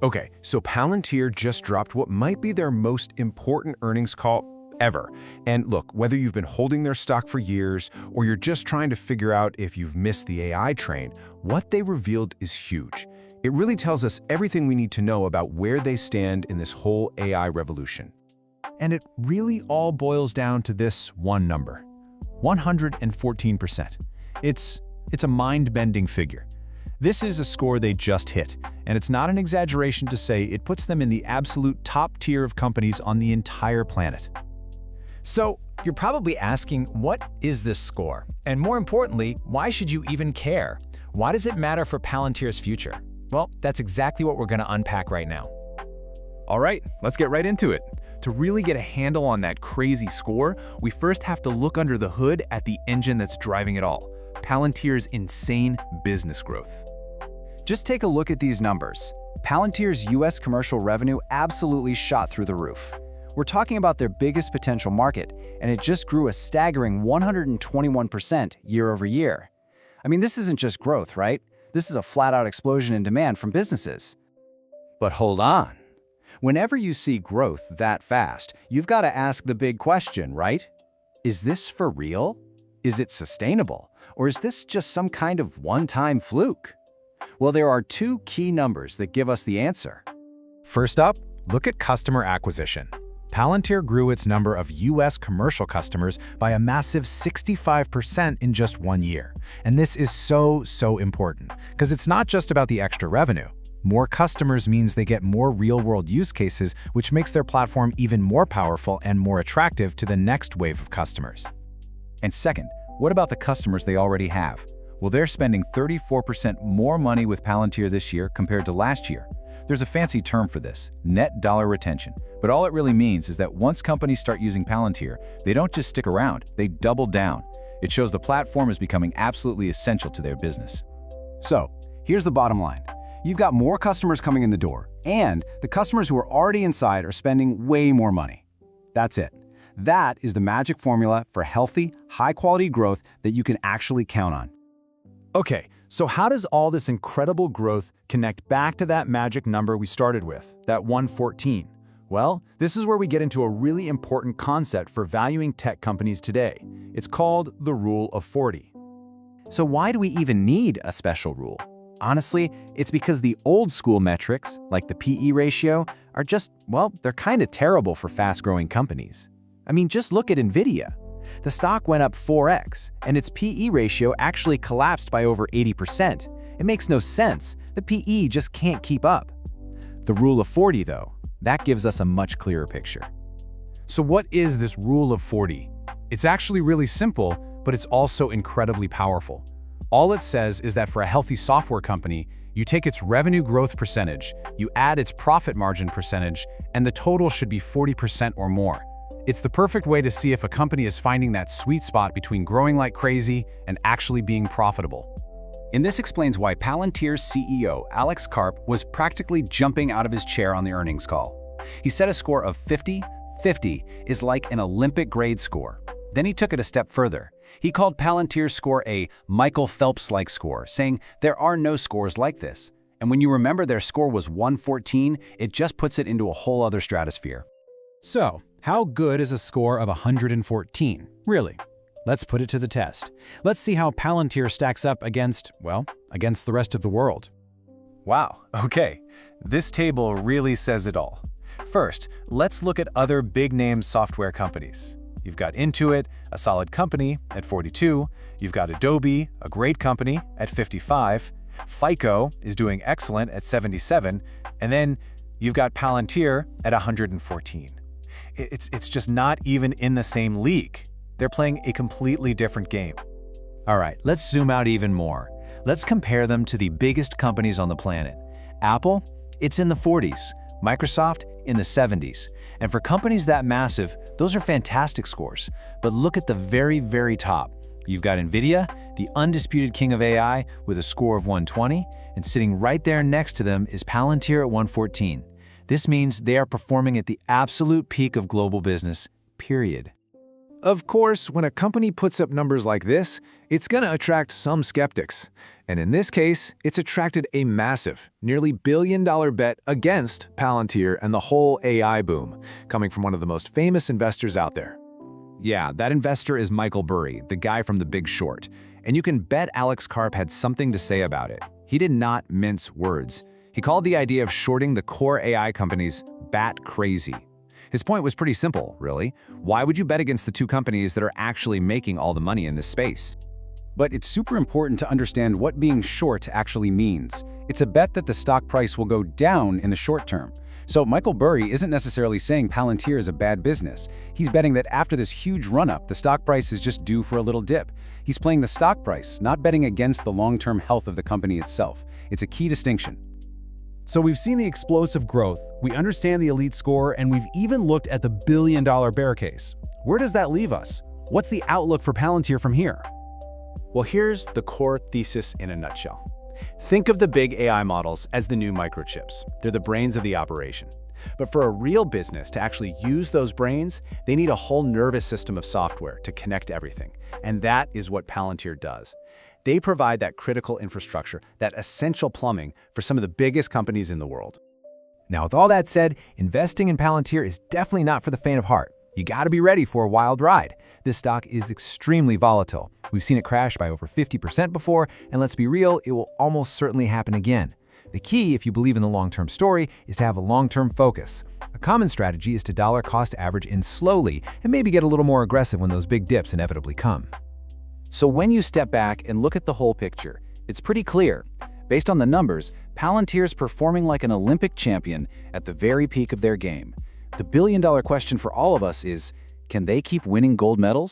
Okay, so Palantir just dropped what might be their most important earnings call ever. And look, whether you've been holding their stock for years or you're just trying to figure out if you've missed the AI train, what they revealed is huge. It really tells us everything we need to know about where they stand in this whole AI revolution. And it really all boils down to this one number, 114%. It's a mind-bending figure. This is a score they just hit, and it's not an exaggeration to say it puts them in the absolute top tier of companies on the entire planet. So, you're probably asking, what is this score? And more importantly, why should you even care? Why does it matter for Palantir's future? Well, that's exactly what we're going to unpack right now. All right, let's get right into it. To really get a handle on that crazy score, we first have to look under the hood at the engine that's driving it all, Palantir's insane business growth. Just take a look at these numbers. Palantir's US commercial revenue absolutely shot through the roof. We're talking about their biggest potential market, and it just grew a staggering 121% year over year. I mean, this isn't just growth, right? This is a flat-out explosion in demand from businesses. But hold on. Whenever you see growth that fast, you've got to ask the big question, right? Is this for real? Is it sustainable? Or is this just some kind of one-time fluke? Well, there are two key numbers that give us the answer. First up, look at customer acquisition. Palantir grew its number of US commercial customers by a massive 65% in just 1 year. And this is so important, because it's not just about the extra revenue. More customers means they get more real-world use cases, which makes their platform even more powerful and more attractive to the next wave of customers. And second, what about the customers they already have? Well, they're spending 34% more money with Palantir this year compared to last year. There's a fancy term for this, net dollar retention. But all it really means is that once companies start using Palantir, they don't just stick around, they double down. It shows the platform is becoming absolutely essential to their business. So, here's the bottom line. You've got more customers coming in the door, and the customers who are already inside are spending way more money. That's it. That is the magic formula for healthy, high-quality growth that you can actually count on. Okay, so how does all this incredible growth connect back to that magic number we started with, that 114? Well, this is where we get into a really important concept for valuing tech companies today. It's called the Rule of 40. So why do we even need a special rule? Honestly, it's because the old school metrics, like the PE ratio, are just, well, they're kind of terrible for fast-growing companies. I mean, just look at Nvidia. The stock went up 4x, and its PE ratio actually collapsed by over 80%. It makes no sense. The PE just can't keep up. The Rule of 40, though, that gives us a much clearer picture. So what is this Rule of 40? It's actually really simple, but it's also incredibly powerful. All it says is that for a healthy software company, you take its revenue growth percentage, you add its profit margin percentage, and the total should be 40% or more. It's the perfect way to see if a company is finding that sweet spot between growing like crazy and actually being profitable. And this explains why Palantir's CEO, Alex Karp, was practically jumping out of his chair on the earnings call. He set a score of 50. 50 is like an Olympic grade score. Then he took it a step further. He called Palantir's score a Michael Phelps-like score, saying there are no scores like this. And when you remember their score was 114, it just puts it into a whole other stratosphere. So, how good is a score of 114? Really? Let's put it to the test. Let's see how Palantir stacks up against, well, against the rest of the world. Wow, okay. This table really says it all. First, let's look at other big-name software companies. You've got Intuit, a solid company, at 42. You've got Adobe, a great company, at 55. FICO is doing excellent at 77. And then you've got Palantir at 114. It's just not even in the same league. They're playing a completely different game. All right, let's zoom out even more. Let's compare them to the biggest companies on the planet. Apple, it's in the 40s. Microsoft, in the 70s. And for companies that massive, those are fantastic scores. But look at the very top. You've got Nvidia, the undisputed king of AI, with a score of 120, and sitting right there next to them is Palantir at 114. This means they are performing at the absolute peak of global business, period. Of course, when a company puts up numbers like this, it's going to attract some skeptics. And in this case, it's attracted a massive, nearly billion-dollar bet against Palantir and the whole AI boom, coming from one of the most famous investors out there. Yeah, that investor is Michael Burry, the guy from The Big Short. And you can bet Alex Karp had something to say about it. He did not mince words. He called the idea of shorting the core AI companies bat crazy. His point was pretty simple, really. Why would you bet against the two companies that are actually making all the money in this space? But it's super important to understand what being short actually means. It's a bet that the stock price will go down in the short term. So Michael Burry isn't necessarily saying Palantir is a bad business. He's betting that after this huge run-up, the stock price is just due for a little dip. He's playing the stock price, not betting against the long-term health of the company itself. It's a key distinction. So we've seen the explosive growth, we understand the elite score, and we've even looked at the billion-dollar bear case. Where does that leave us? What's the outlook for Palantir from here? Well, here's the core thesis in a nutshell. Think of the big AI models as the new microchips. They're the brains of the operation. But for a real business to actually use those brains, they need a whole nervous system of software to connect everything. And that is what Palantir does. They provide that critical infrastructure, that essential plumbing for some of the biggest companies in the world. Now, with all that said, investing in Palantir is definitely not for the faint of heart. You gotta be ready for a wild ride. This stock is extremely volatile. We've seen it crash by over 50% before, and let's be real, it will almost certainly happen again. The key, if you believe in the long-term story, is to have a long-term focus. A common strategy is to dollar cost average in slowly and maybe get a little more aggressive when those big dips inevitably come. So when you step back and look at the whole picture, it's pretty clear. Based on the numbers, Palantir's performing like an Olympic champion at the very peak of their game. The billion-dollar question for all of us is, can they keep winning gold medals?